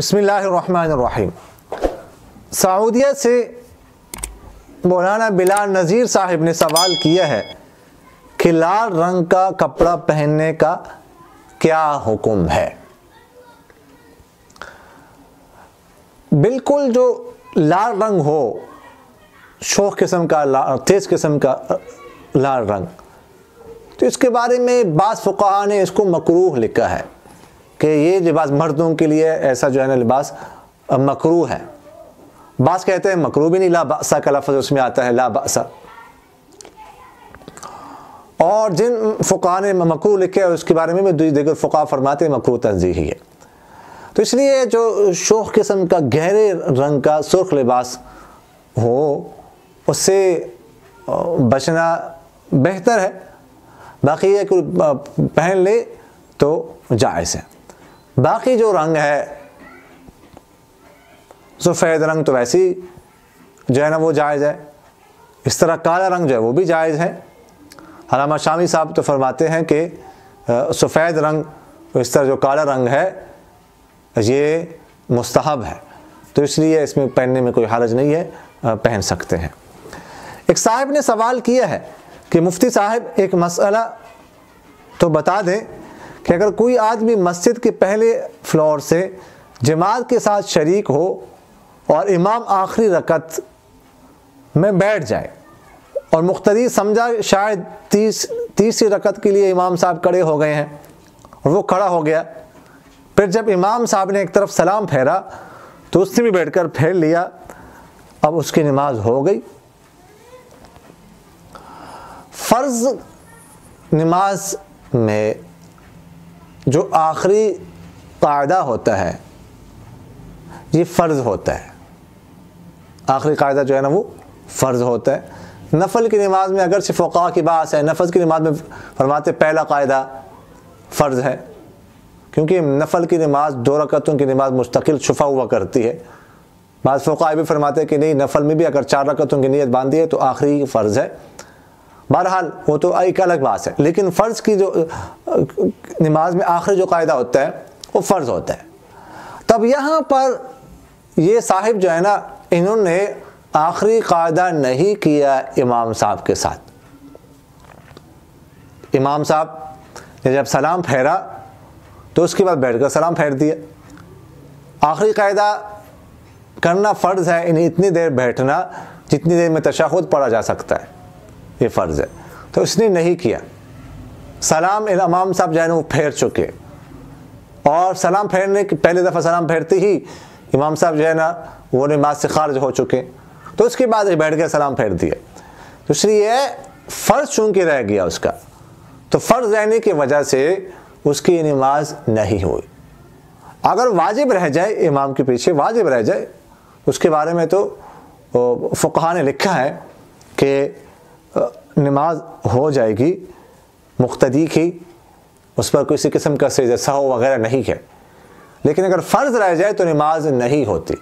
بسم اللہ الرحمن الرحیم۔ سعودیہ سے مولانا بلال نذیر صاحب نے سوال کیا ہے کہ لال رنگ کا کپڑا پہننے کا کیا حکم ہے۔ بالکل جو لال رنگ ہو، شوخ قسم کا تیز قسم کا لال رنگ، تو اس کے بارے میں بعض فقہاء نے اس کو مکروہ لکھا ہے کہ یہ لباس مردوں کے لیے ایسا جو ہے نا لباس مکروہ ہے۔ بعض کہتے ہیں مکروہ بھی نہیں، لا بأس کا لفظ اس میں آتا ہے، لا بأس۔ اور جن فقہاء نے مکروہ لکھا ہے اس کے بارے میں دیگر فقہاء فرماتے ہیں مکروہ تنزیہی ہے۔ تو اس لیے جو شوخ قسم کا گہرے رنگ کا سرخ لباس ہو اس سے بچنا بہتر ہے۔ باقی یہ کہ پہن لے تو جائز ہے۔ باقی جو رنگ ہے سفید رنگ تو ویسے ہی جو ہے نا وہ جائز ہے، اس طرح کالا رنگ جو ہے وہ بھی جائز ہے۔ علامہ شامی صاحب تو فرماتے ہیں کہ سفید رنگ اس طرح جو کالا رنگ ہے یہ مستحب ہے، تو اس لیے اس میں پہننے میں کوئی حرج نہیں ہے، پہن سکتے ہیں۔ ایک صاحب نے سوال کیا ہے کہ مفتی صاحب ایک مسئلہ تو بتا دیں کہ اگر کوئی آدمی مسجد کے پہلے فلور سے جماعت کے ساتھ شریک ہو اور امام آخری رکعت میں بیٹھ جائے اور مقتدی سمجھا شاید تیسری رکعت کے لیے امام صاحب کھڑے ہو گئے ہیں اور وہ کھڑا ہو گیا، پھر جب امام صاحب نے ایک طرف سلام پھیرا تو اس نے بھی بیٹھ کر پھیر لیا، اب اس کی نماز ہو گئی۔ فرض نماز میں جو آخری قاعدہ ہوتا ہے یہ فرض ہوتا ہے، آخری قاعدہ جو ہے نا وہ فرض ہوتا ہے۔ نفل کی نماز میں اگرچہ فقہاء کی بات ہے، نفل کی نماز میں فرماتے پہلا قاعدہ فرض ہے، کیونکہ نفل کی نماز 2 رکعتوں کی نماز مستقل شفع ہوا کرتی ہے۔ بعض فقہاء بھی فرماتے ہیں کہ نہیں، نفل میں بھی اگر 4 رکعتوں کی نیت باندھی ہے تو آخری فرض ہے۔ بہرحال وہ تو ایک الگ بات ہے، لیکن فرض کی جو نماز میں آخری جو قاعدہ ہوتا ہے وہ فرض ہوتا ہے۔ تب یہاں پر یہ صاحب جو ہے نا انہوں نے آخری قاعدہ نہیں کیا امام صاحب کے ساتھ۔ امام صاحب نے جب سلام پھیرا تو اس کے بعد بیٹھ کر سلام پھیر دیا۔ آخری قاعدہ کرنا فرض ہے، انہیں اتنی دیر بیٹھنا جتنی دیر میں تشہد پڑھا جا سکتا ہے، یہ فرض ہے، تو اس نے نہیں کیا۔ سلام امام صاحب جو ہے نا وہ پھیر چکے، اور سلام پھیرنے کی پہلی دفعہ سلام پھیرتے ہی امام صاحب جو ہے نا وہ نماز سے خارج ہو چکے، تو اس کے بعد بیٹھ کے سلام پھیر دیا۔ تو اس لیے فرض چونکہ رہ گیا اس کا، تو فرض رہنے کی وجہ سے اس کی نماز نہیں ہوئی۔ اگر واجب رہ جائے امام کے پیچھے، واجب رہ جائے، اس کے بارے میں تو فقہاء نے لکھا ہے کہ نماز ہو جائے گی مقتدی کی، اس پر کسی قسم کا سجدہ سہو وغیرہ نہیں ہے، لیکن اگر فرض رہ جائے تو نماز نہیں ہوتی۔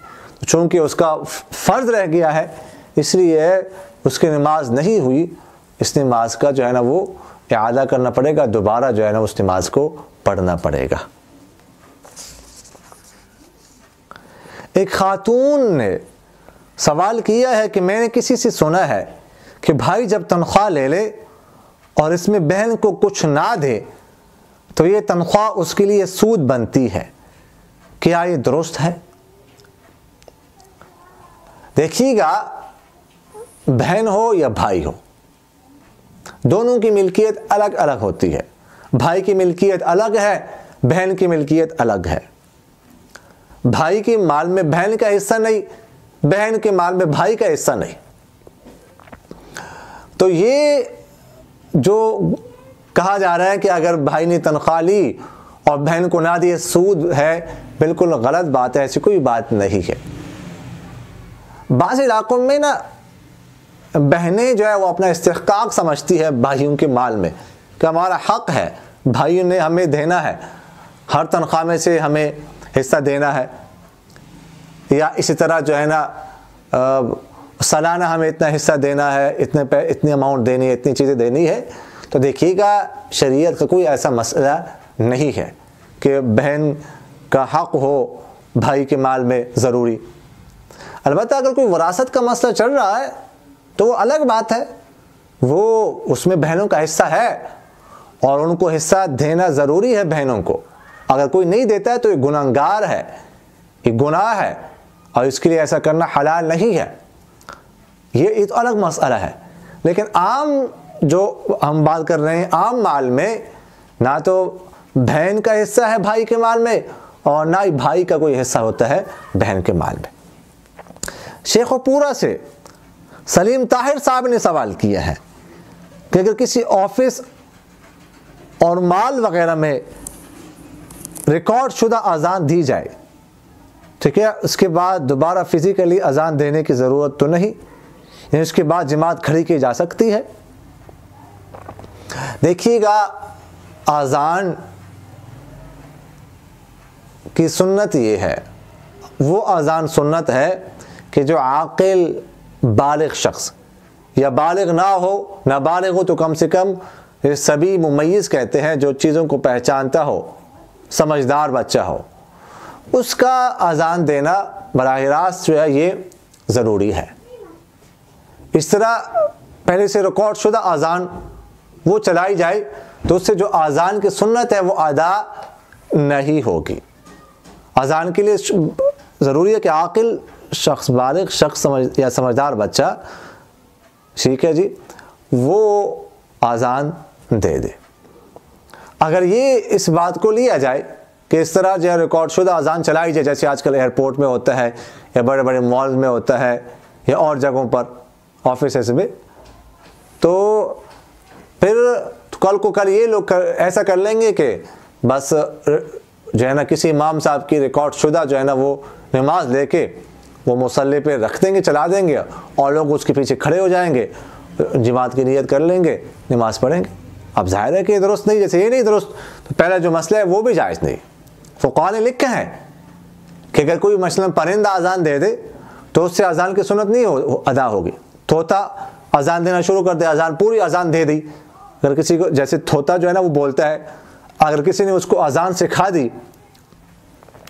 چونکہ اس کا فرض رہ گیا ہے اس لیے اس کی نماز نہیں ہوئی، اس نماز کا جو ہے نا وہ اعادہ کرنا پڑے گا، دوبارہ جو ہے نا اس نماز کو پڑھنا پڑے گا۔ ایک خاتون نے سوال کیا ہے کہ میں نے کسی سے سنا ہے کہ بھائی جب تنخواہ لے لے اور اس میں بہن کو کچھ نہ دے تو یہ تنخواہ اس کے لیے سود بنتی ہے، کیا یہ درست ہے؟ دیکھیے گا، بہن ہو یا بھائی ہو، دونوں کی ملکیت الگ الگ ہوتی ہے۔ بھائی کی ملکیت الگ ہے، بہن کی ملکیت الگ ہے۔ بھائی کے مال میں بہن کا حصہ نہیں، بہن کے مال میں بھائی کا حصہ نہیں۔ تو یہ جو کہا جا رہا ہے کہ اگر بھائی نے تنخواہ لی اور بہن کو نہ دی سود ہے، بالکل غلط بات ہے، ایسی کوئی بات نہیں ہے۔ بعض علاقوں میں نا بہنیں جو ہے وہ اپنا استحقاق سمجھتی ہے بھائیوں کے مال میں کہ ہمارا حق ہے، بھائیوں نے ہمیں دینا ہے، ہر تنخواہ میں سے ہمیں حصہ دینا ہے، یا اسی طرح جو ہے نا سالانہ ہمیں اتنا حصہ دینا ہے، اتنی اماؤنٹ دینی ہے، اتنی چیزیں دینی ہے۔ تو دیکھیے گا شریعت کا کوئی ایسا مسئلہ نہیں ہے کہ بہن کا حق ہو بھائی کے مال میں ضروری۔ البتہ اگر کوئی وراثت کا مسئلہ چل رہا ہے تو وہ الگ بات ہے، وہ اس میں بہنوں کا حصہ ہے اور ان کو حصہ دینا ضروری ہے بہنوں کو۔ اگر کوئی نہیں دیتا ہے تو یہ گنہگار ہے، یہ گناہ ہے اور اس کے لیے ایسا کرنا حلال نہیں ہے، یہ تو الگ مسئلہ ہے۔ لیکن عام جو ہم بات کر رہے ہیں، عام مال میں نہ تو بہن کا حصہ ہے بھائی کے مال میں اور نہ ہی بھائی کا کوئی حصہ ہوتا ہے بہن کے مال میں۔ شیخ پورا سے سلیم طاہر صاحب نے سوال کیا ہے کہ اگر کسی آفس اور مال وغیرہ میں ریکارڈ شدہ اذان دی جائے، ٹھیک ہے، اس کے بعد دوبارہ فزیکلی اذان دینے کی ضرورت تو نہیں، یعنی اس کے بعد جماعت کھڑی کی جا سکتی ہے؟ دیکھیے گا، اذان کی سنت یہ ہے، وہ اذان سنت ہے کہ جو عاقل بالغ شخص، یا بالغ نہ ہو، نہ بالغ ہو تو کم سے کم سبھی ممیز کہتے ہیں، جو چیزوں کو پہچانتا ہو، سمجھدار بچہ ہو، اس کا اذان دینا براہ راست جو ہے یہ ضروری ہے۔ اس طرح پہلے سے ریکارڈ شدہ اذان وہ چلائی جائے تو اس سے جو اذان کی سنت ہے وہ ادا نہیں ہوگی۔ اذان کے لیے ضروری ہے کہ عاقل شخص، بالغ شخص یا سمجھدار بچہ، ٹھیک ہے جی، وہ اذان دے دے۔ اگر یہ اس بات کو لیا جائے کہ اس طرح جو ہے ریکارڈ شدہ اذان چلائی جائے، جیسے آج کل ایئرپورٹ میں ہوتا ہے یا بڑے بڑے مالز میں ہوتا ہے یا اور جگہوں پر، آفیسز میں، تو پھر کل کو کل یہ لوگ ایسا کر لیں گے کہ بس جو ہے نا کسی امام صاحب کی ریکارڈ شدہ جو ہے نا وہ نماز لے کے وہ مصلی پہ رکھ دیں گے، چلا دیں گے، اور لوگ اس کے پیچھے کھڑے ہو جائیں گے، جماعت کی نیت کر لیں گے، نماز پڑھیں گے۔ اب ظاہر ہے کہ یہ درست نہیں، جیسے یہ نہیں درست تو پہلا جو مسئلہ ہے وہ بھی جائز نہیں۔ فقہاء نے لکھا ہے کہ اگر کوئی مثلا پرندہ اذان دے دے تو اس سے اذان کی سنت نہیں ادا ہوگی۔ طوطا اذان دینا شروع کر دے، اذان پوری اذان دے دی، اگر کسی کو، جیسے طوطا جو ہے نا وہ بولتا ہے، اگر کسی نے اس کو اذان سکھا دی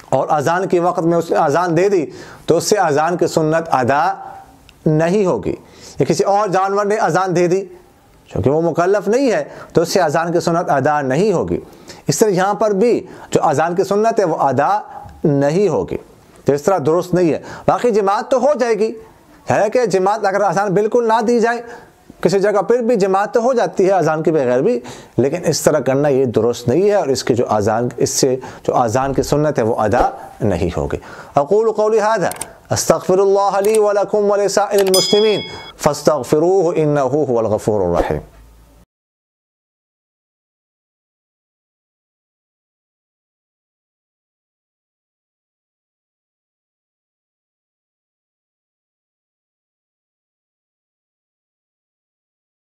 اور اذان کے وقت میں اس نے اذان دے دی تو اس سے اذان کی سنت ادا نہیں ہوگی۔ یا کسی اور جانور نے اذان دے دی چونکہ وہ مکلف نہیں ہے تو اس سے اذان کی سنت ادا نہیں ہوگی۔ اس طرح یہاں پر بھی جو اذان کی سنت ہے وہ ادا نہیں ہوگی، تو اس طرح درست نہیں ہے۔ باقی جماعت تو ہو جائے گی، ہے کہ جماعت اگر اذان بالکل نہ دی جائے کسی جگہ پھر بھی جماعت تو ہو جاتی ہے اذان کے بغیر بھی، لیکن اس طرح کرنا یہ درست نہیں ہے، اور اس کے جو اذان، اس سے جو اذان کی سنت ہے وہ ادا نہیں ہوگی۔ اقول قولی ھذا استغفر اللہ لی ولکم ولسائر المسلمین فاستغفروہ انہ هو الغفور الرحیم۔